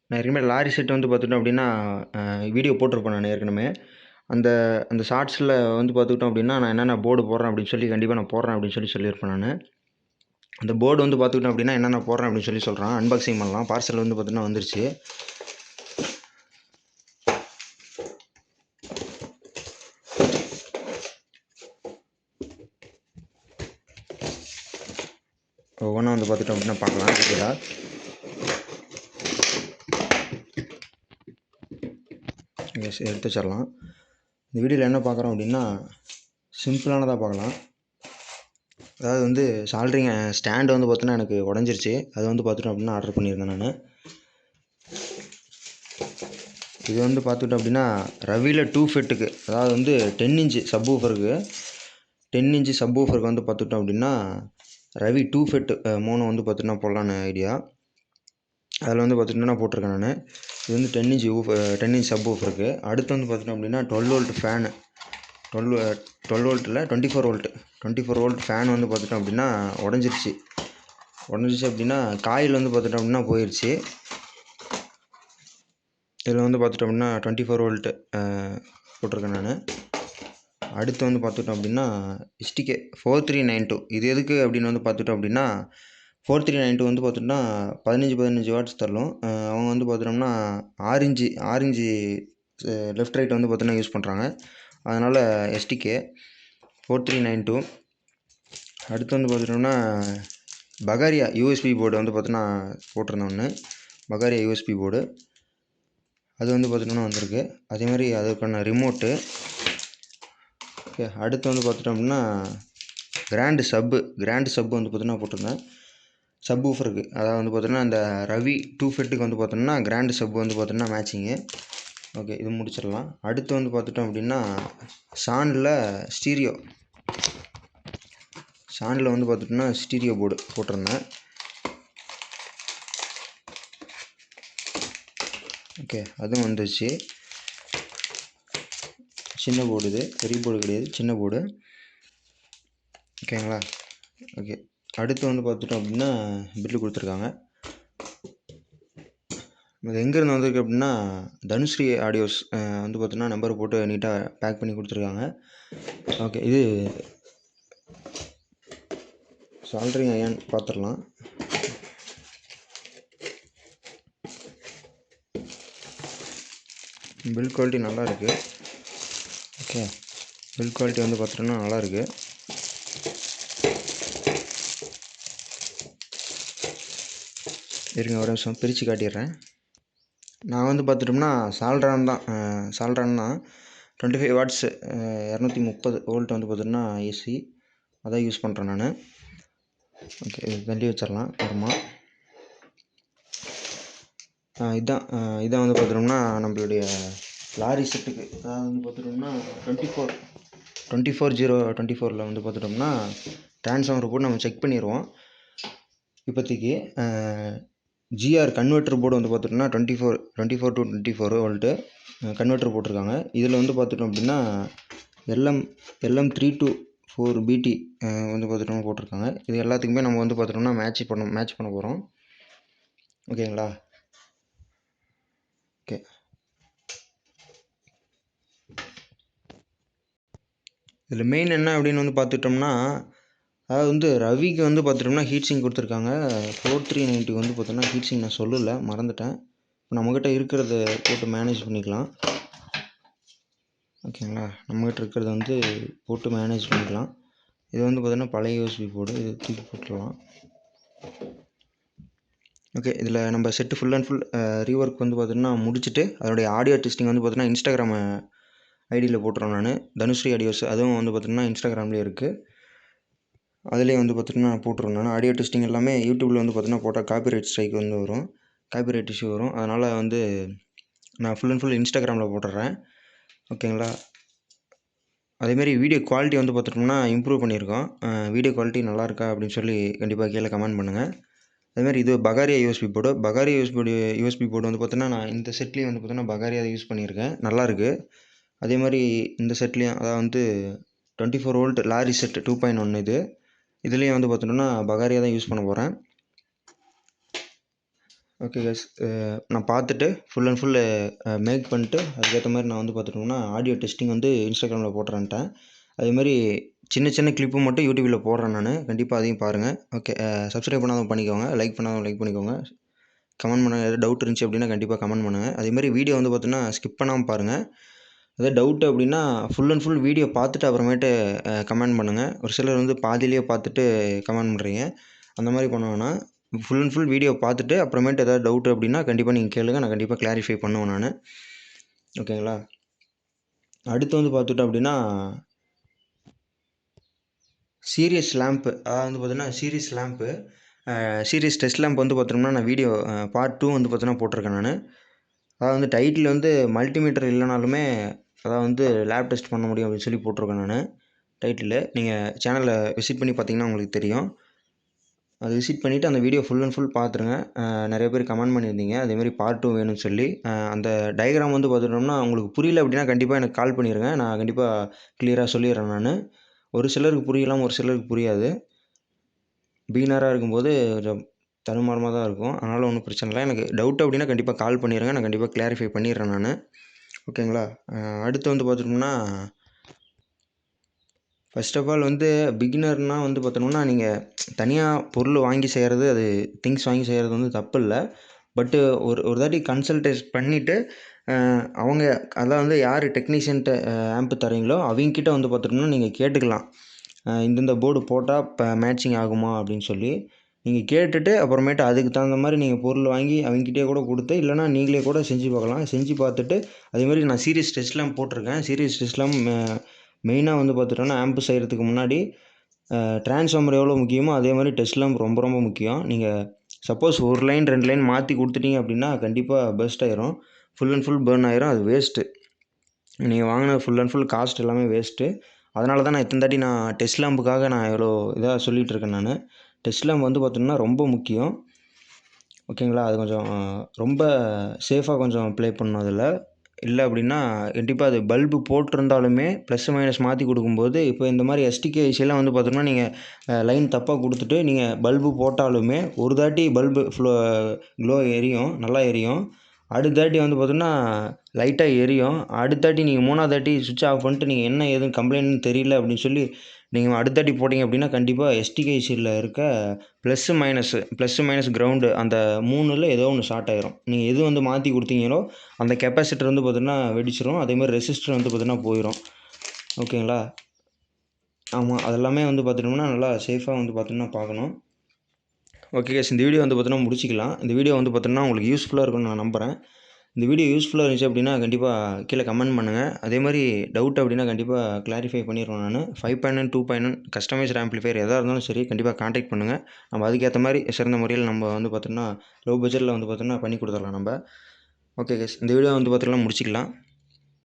நான் ஏற்கனவே lorry set வந்து பார்த்துக்கிட்டோம் அப்படின்னா வீடியோ போட்டிருப்பேன் நான் ஏற்கனவே. அந்த அந்த ஷார்ட்ஸில் வந்து பார்த்துக்கிட்டோம் அப்படின்னா நான் என்னென்ன போர்டு போடுறேன் அப்படின்னு சொல்லி கண்டிப்பாக நான் போடுறேன் அப்படின்னு சொல்லியிருப்பேன் நான். அந்த போர்டு வந்து பார்த்துக்கிட்டோம் அப்படின்னா என்னென்ன போடுறேன் அப்படின்னு சொல்கிறேன். அன்பாக்சிங் பண்ணலாம். பார்சல் வந்து பார்த்திங்கன்னா வந்துருச்சு. ஒவ்வொன்றா வந்து பார்த்துட்டோம் அப்படின்னா பார்க்கலாம் டீட்டெயிலாக. எஸ், எடுத்து வச்சிடலாம். இந்த வீடியோவில் என்ன பார்க்குறோம் அப்படின்னா சிம்பிளானதாக பார்க்கலாம். அதாவது வந்து சால்ட்ரிங் ஸ்டாண்டு வந்து பார்த்தோன்னா எனக்கு உடஞ்சிருச்சு. அது வந்து பார்த்துட்டோம் அப்படின்னா ஆர்டர் பண்ணியிருந்தேன் நான். இது வந்து பார்த்துக்கிட்டோம் அப்படின்னா ரவியில் 2 ஃபெட்டுக்கு, அதாவது வந்து 10 இன்ச்சு சப் ஊஃபருக்கு 10 இன்ச்சு சப் ஊஃபருக்கு வந்து பார்த்துக்கிட்டோம் அப்படின்னா ரவி 2 ஃபெட்டு மோனோ வந்து பார்த்திங்கன்னா போடலான்னு ஐடியா. அதில் வந்து பார்த்துக்கிட்டோன்னா போட்டிருக்கேன் நான். இது வந்து 10 இன்ச் சப் ஊஃபருக்கு. அடுத்து வந்து பார்த்துட்டோம் அப்படின்னா 12 வோல்ட் ஃபேனு. 12 வோல்ட்டில் 24 வோல்ட் ஃபேன் வந்து பார்த்துட்டோம் அப்படின்னா உடஞ்சிருச்சு அப்படின்னா காயில் வந்து பார்த்துட்டோம் அப்படின்னா போயிடுச்சு. இதில் வந்து பார்த்துட்டோம் அப்படின்னா 24 வோல்ட்டு போட்டிருக்கேன் நான். அடுத்து வந்து பார்த்துட்டோம் அப்படின்னா STK 4392. இது எதுக்கு அப்படின்னு வந்து பார்த்துட்டோம் அப்படின்னா 4392 வந்து பார்த்துட்டோம்னா 15 வாட்ஸ் தரலும். அவங்க வந்து பார்த்துட்டோம்னா ஆரஞ்சு லெஃப்ட் ரைட் வந்து பார்த்தோன்னா யூஸ் பண்ணுறாங்க. அதனால் STK 4392. அடுத்து வந்து பார்த்துட்டோம்னா பகாரியா USB போர்டு வந்து பார்த்தோன்னா போட்டிருந்தேன் ஒன்று. பகாரியா USB போர்டு அது வந்து பார்த்துட்டோம்னா வந்திருக்கு. அதே மாதிரி அதுக்கான ரிமோட்டு. ஓகே, அடுத்து வந்து பார்த்துட்டோம் அப்படின்னா கிராண்டு சப்பு வந்து பார்த்தோன்னா போட்டிருந்தேன். சப் ஊஃபருக்கு, அதாவது வந்து பார்த்தோன்னா இந்த ரவி 2 ஃபெட்டுக்கு வந்து பார்த்தோம்னா கிராண்டு சப்பு வந்து பார்த்தோன்னா மேட்சிங்கு. ஓகே, இது முடிச்சிடலாம். அடுத்து வந்து பார்த்துட்டோம் அப்படின்னா சாண்டில் வந்து பார்த்துட்டோம்னா ஸ்டீரியோ போர்டு போட்டிருந்தேன். ஓகே, அதுவும் வந்துச்சு. சின்ன போர்டு, இது பெரிய போர்டு கிடையாது, சின்ன போர்டு. ஓகேங்களா? ஓகே, அடுத்து வந்து பார்த்துட்டோம் அப்படின்னா பில்லு கொடுத்துருக்காங்க. இது எங்கேருந்து வந்திருக்கு அப்படின்னா தனுஸ்ரீ ஆடியோஸ் வந்து பார்த்தோன்னா நம்பர் போட்டு நீட்டாக பேக் பண்ணி கொடுத்துருக்காங்க. ஓகே, இது சால்ட்ரிங் அயன் பார்த்துடலாம். பில் குவாலிட்டி நல்லா இருக்குது. ஓகே, பில் குவாலிட்டி வந்து பார்த்துட்டோம்னா நல்லாயிருக்கு. இருங்க ஒரு நிமிஷம் பிரித்து காட்டிடுறேன். நான் வந்து பார்த்துட்டோம்னா சால்ட்ரான் தான் 25 வாட்ஸ் 230 வோல்ட் வந்து பார்த்திங்கன்னா ஏசி அதான் யூஸ் பண்ணுறேன் நான். ஓகே, இது தள்ளி வச்சிடலாம் அப்புறமா. இதான் வந்து பார்த்துட்டோம்னா நம்மளுடைய லாரி செட்டுக்கு, அதாவது வந்து பார்த்துட்டோம்னா 24/0/24 வந்து பார்த்துட்டோம்னா டிரான்ஸ்ஃபார்மர் போட்டு நம்ம செக் பண்ணிடுவோம். இப்போதைக்கு GR கன்வெர்ட்டர் போர்டு வந்து பார்த்துட்டோம்னா 24 to 24 வோல்ட்டு கன்வெர்ட்டர் போட்டிருக்காங்க. இதில் வந்து பார்த்துட்டோம் அப்படின்னா LM324BT வந்து பார்த்துட்டோம்னா போட்டிருக்காங்க. இது எல்லாத்துக்குமே நம்ம வந்து பார்த்துட்டோம்னா மேட்ச் பண்ண போகிறோம். ஓகேங்களா? ஓகே, இதில் மெயின் என்ன அப்படின்னு வந்து பார்த்துட்டோம்னா, அதாவது வந்து ரவிக்கு வந்து பார்த்துட்டோம்னா ஹீட் சிங்க் கொடுத்துருக்காங்க. 4390 வந்து பார்த்தோம்னா ஹீட் சிங்க் நான் சொல்லலை, மறந்துட்டேன். இப்போ நம்மக்கிட்ட இருக்கிறத போட்டு மேனேஜ் பண்ணிக்கலாம். ஓகேங்களா? நம்மக்கிட்ட இருக்கிறத வந்து போட்டு மேனேஜ் பண்ணிக்கலாம். இது வந்து பார்த்தோன்னா பழைய USB போர்டு, இது தூக்கி போட்டுடலாம். ஓகே, இதில் நம்ம set full and full rework வந்து பார்த்தோம்னா முடிச்சுட்டு அதனுடைய ஆடியோ டெஸ்டிங் வந்து பார்த்தோன்னா இன்ஸ்டாகிராம் ஐடியில் போட்டுறோம் நான், தனுஸ்ரீ ஆடியோஸ். அதுவும் வந்து பார்த்தோம்னா இன்ஸ்டாகிராம்லேயே இருக்குது. அதிலே வந்து பார்த்திங்கன்னா போட்டுருவேன் நான். ஆடியோ டெஸ்டிங் எல்லாமே யூடியூப்பில் வந்து பார்த்தீங்கன்னா போட்டால் காப்பிரைட் ஸ்ட்ரைக் வந்து வரும், காப்பிரைட் இஷ்யூ வரும். அதனால் வந்து நான் ஃபுல் அண்ட் ஃபுல் இன்ஸ்டாகிராமில் போட்டுடுறேன். ஓகேங்களா? அதேமாரி வீடியோ குவாலிட்டி வந்து பார்த்துட்டோம்னா இம்ப்ரூவ் பண்ணியிருக்கோம். வீடியோ குவாலிட்டி நல்லா இருக்கா அப்படின்னு சொல்லி கண்டிப்பாக கீழே கமெண்ட் பண்ணுங்கள். அதேமாதிரி இது பகாரியா USB போர்டு வந்து பார்த்தோன்னா நான் இந்த செட்லேயும் வந்து பார்த்தோன்னா பகாரியா யூஸ் பண்ணியிருக்கேன், நல்லாயிருக்கு. அதே மாதிரி இந்த செட்லேயும், அதாவது வந்து 24 வோல்ட் லாரி செட் 2.1 இதுலேயும் வந்து பார்த்தோம்னா பகாரியா தான் யூஸ் பண்ண போகிறேன். ஓகே கைஸ், நான் பார்த்துட்டு ஃபுல் அண்ட் ஃபுல் மேக் பண்ணிட்டு அதுக்கேற்ற மாதிரி நான் வந்து பார்த்துட்டோம்னா ஆடியோ டெஸ்டிங் வந்து இன்ஸ்டாகிராமில் போட்டுறேன்ட்டேன். அதேமாதிரி சின்ன சின்ன கிளிப்பு மட்டும் யூடியூப்பில் போடுறேன் நான். கண்டிப்பாக அதையும் பாருங்கள். ஓகே, சப்ஸ்கிரைப் பண்ணாதவங்க பண்ணிக்கோங்க, லைக் பண்ணாதவங்க லைக் பண்ணிக்கோங்க, கமெண்ட் பண்ணுங்கள். எதாவது டவுட் இருந்துச்சு அப்படின்னா கண்டிப்பாக கமெண்ட் பண்ணுங்கள். அதேமாதிரி வீடியோ வந்து பார்த்தீங்கன்னா ஸ்கிப் பண்ணாமல் பாருங்கள். எதாவது டவுட்டு அப்படின்னா ஃபுல் அண்ட் ஃபுல் வீடியோ பார்த்துட்டு அப்புறமேட்டு கமெண்ட் பண்ணுங்கள். ஒரு சிலர் வந்து பாதியிலேயே பார்த்துட்டு கமெண்ட் பண்ணுறீங்க. அந்த மாதிரி பண்ண வேணாம். ஃபுல் அண்ட் ஃபுல் வீடியோ பார்த்துட்டு அப்புறமேட்டு எதாவது டவுட் அப்படின்னா கண்டிப்பாக நீங்கள் கேளுங்க. நான் கண்டிப்பாக கிளாரிஃபை பண்ணுவேன் நான். ஓகேங்களா? அடுத்து வந்து பார்த்துட்டோம் அப்படின்னா சீரியஸ் லேம்ப்பு, அதாவது வந்து பார்த்தீங்கன்னா சீரியஸ் டெஸ்ட் லேம்ப் வந்து பார்த்தோம்னா நான் வீடியோ பார்ட் 2 வந்து பார்த்தீங்கன்னா போட்டிருக்கேன் நான். அதாவது வந்து டைட்டில் வந்து மல்டிமீட்டர் இல்லைனாலுமே அதாவது வந்து லேப் டெஸ்ட் பண்ண முடியும் அப்படின்னு சொல்லி போட்டிருக்கேன் நான் டைட்டிலு. நீங்கள் சேனலை விசிட் பண்ணி பார்த்தீங்கன்னா உங்களுக்கு தெரியும். அது விசிட் பண்ணிவிட்டு அந்த வீடியோ ஃபுல் அண்ட் ஃபுல் பார்த்துருங்க. நிறைய பேர் கமெண்ட் பண்ணியிருந்தீங்க அதேமாதிரி பார்ட் 2 வேணும்னு சொல்லி. அந்த டயக்ராம் வந்து பார்த்துட்டோம்னா உங்களுக்கு புரியல அப்படின்னா கண்டிப்பாக எனக்கு கால் பண்ணிடுங்க. நான் கண்டிப்பாக கிளியராக சொல்லிடுறேன் நான். ஒரு சிலருக்கு புரியலாம், ஒரு சிலருக்கு புரியாது. பிகினராக இருக்கும்போது கொஞ்சம் தடுமாறமாக தான் இருக்கும். அதனால் ஒன்றும் பிரச்சனை இல்லை. எனக்கு டவுட் அப்படின்னா கண்டிப்பாக கால் பண்ணிடுங்க. நான் கண்டிப்பாக கிளாரிஃபை பண்ணிடுறேன் நான். ஓகேங்களா? அடுத்து வந்து பார்த்துட்டோம்னா ஃபர்ஸ்ட் ஆஃப் ஆல் வந்து பிகினர்னால் வந்து பார்த்தோம்னா நீங்கள் தனியாக பொருள் வாங்கி செய்கிறது, அது திங்ஸ் வாங்கி செய்கிறது வந்து தப்பு இல்லை. பட்டு ஒரு தாட்டி கன்சல்டேட் பண்ணிவிட்டு அவங்க அதான் வந்து யார் டெக்னீஷியன்ட்ட ஆம்ப்பு தரீங்களோ அவங்கக்கிட்ட வந்து பார்த்துட்டோம்னா நீங்கள் கேட்டுக்கலாம். இந்தந்த போர்டு போட்டால் இப்போ மேட்சிங் ஆகுமா அப்படின்னு சொல்லி நீங்கள் கேட்டுட்டு அப்புறமேட்டு அதுக்கு தகுந்த மாதிரி நீங்கள் பொருள் வாங்கி அவங்ககிட்டயே கூட கொடுத்து இல்லைனா நீங்களே கூட செஞ்சு பார்க்கலாம். செஞ்சு பார்த்துட்டு அதேமாதிரி நான் சீரியஸ் டெஸ்ட்லாம் போட்டிருக்கேன். சீரியஸ் டெஸ்ட்லாம் மெயினாக வந்து பார்த்துட்டோன்னா ஆம்ப்பு செய்கிறதுக்கு முன்னாடி ட்ரான்ஸ்ஃபார்மர் எவ்வளோ முக்கியமோ அதே மாதிரி டெஸ்ட் லேம்ப் ரொம்ப ரொம்ப முக்கியம். நீங்கள் சப்போஸ் ஒரு லைன் 2 லைன் மாற்றி கொடுத்துட்டீங்க அப்படின்னா கண்டிப்பாக பர்ஸ்ட் ஆயிரும். ஃபுல் அண்ட் ஃபுல் பர்ன் ஆயிரும். அது வேஸ்ட்டு. நீங்கள் வாங்கின ஃபுல் அண்ட் ஃபுல் காஸ்ட் எல்லாமே வேஸ்ட்டு. அதனால தான் நான் இத்தனை தாட்டி நான் டெஸ்ட் லேம்புக்காக நான் இவ்வளோ இதாக சொல்லிகிட்ருக்கேன் நான். டெஸ்ட் லேம்ப் வந்து பார்த்தோம்னா ரொம்ப முக்கியம். ஓகேங்களா? அது கொஞ்சம் ரொம்ப சேஃபாக கொஞ்சம் ப்ளே பண்ணணும் அதில். இல்லை அப்படின்னா கண்டிப்பாக அது பல்பு போட்டிருந்தாலுமே ப்ளஸ் மைனஸ் மாற்றி கொடுக்கும்போது இப்போ இந்த மாதிரி எஸ்டிகே ஐசிலாம் வந்து பார்த்தோம்னா நீங்கள் லைன் தப்பாக கொடுத்துட்டு நீங்கள் பல்பு போட்டாலுமே ஒரு தாட்டி பல்பு க்ளோ எரியும், நல்லா எரியும். அடுத்த தாட்டி வந்து பார்த்தோம்னா லைட்டாக எரியும். அடுத்த தாட்டி நீங்கள் 3வது தாட்டி சுவிட்ச் ஆஃப் பண்ணிட்டு நீங்கள் என்ன ஏதுன்னு கம்ப்ளைண்ட்னு தெரியல அப்படின்னு சொல்லி நீங்கள் அடுத்த தாட்டி போட்டிங்க அப்படின்னா கண்டிப்பாக எஸ்டிகேசியில் இருக்க ப்ளஸ்ஸு மைனஸ் கிரவுண்டு அந்த 3ல் ஏதோ ஒன்று ஷார்ட் ஆயிரும். நீங்கள் எது வந்து மாற்றி கொடுத்தீங்களோ அந்த கெப்பாசிட்டர் வந்து பார்த்தீங்கன்னா வெடிச்சிரும். அதேமாதிரி ரெசிஸ்டர் வந்து பார்த்தீங்கன்னா போயிடும். ஓகேங்களா? ஆமாம், அதெல்லாமே வந்து பார்த்துட்டோம்னா நல்லா சேஃபாக வந்து பார்த்தோம்னா பார்க்கணும். ஓகே கைஸ், இந்த வீடியோ வந்து பார்த்தோன்னா முடிச்சிக்கலாம். இந்த வீடியோ வந்து பார்த்தோன்னா உங்களுக்கு யூஸ்ஃபுல்லாக இருக்கும்னு நான் நம்புகிறேன். இந்த வீடியோ யூஸ்ஃபுல்லாக இருந்துச்சு அப்படின்னா கண்டிப்பாக கீழே கமெண்ட் பண்ணுங்கள். அதே மாதிரி டவுட் அப்படின்னா கண்டிப்பாக கிளாரிஃபை பண்ணிடுவேன் நான். 5.1 2.1 கஸ்டமைஸ்டு ஆம்ப்ளிஃபையர் எதாக இருந்தாலும் சரி கண்டிப்பாக கான்டாக்ட் பண்ணுங்கள். நம்ம அதுக்கேற்ற மாதிரி சிறந்த முறையில் நம்ம வந்து பார்த்தோம்னா லோ பட்ஜெட்டில் வந்து பார்த்தோம்னா பண்ணி கொடுத்துடலாம் நம்ம. ஓகே கைஸ், இந்த வீடியோ வந்து பார்த்தோம்னா முடிச்சிக்கலாம்.